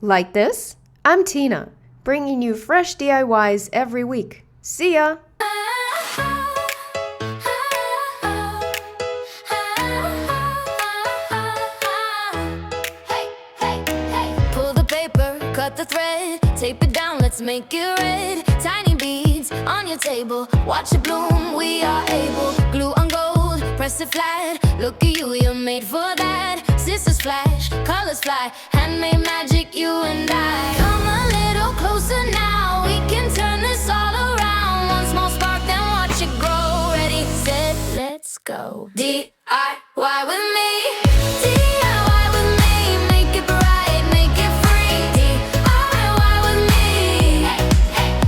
Like this? I'm Tina, bringing you fresh DIYs every week. See ya! Pull the paper, cut the thread, tape it down, let's make it red. Tiny beads on your table, watch it bloom, we are able. Glue on gold, press it flat, look at you, you're made for that. Scissors flash, colors fly, handmade magic, you and I. Come a little closer now, we can turn this all around. One small spark, then watch it grow. Ready, set, let's go. DIY with me. DIY with me, make it bright, make it free. DIY with me.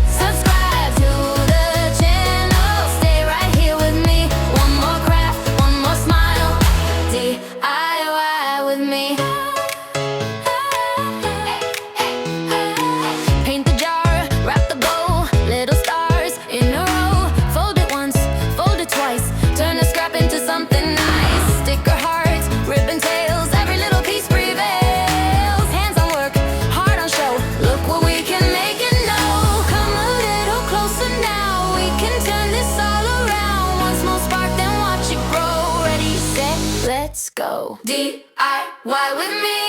Subscribe to the channel, stay right here with me. One more craft, one more smile. DIY with me. Paint the jar, wrap the bow, little stars in a row. Fold it once, fold it twice, turn the scrap into something nice. Sticker hearts, ribbon tails, every little piece prevails. Hands on work, heart on show, look what we can make it know. Come a little closer now, we can turn this all around. One small spark, then watch it grow. Ready, set, let's go. DIY with me.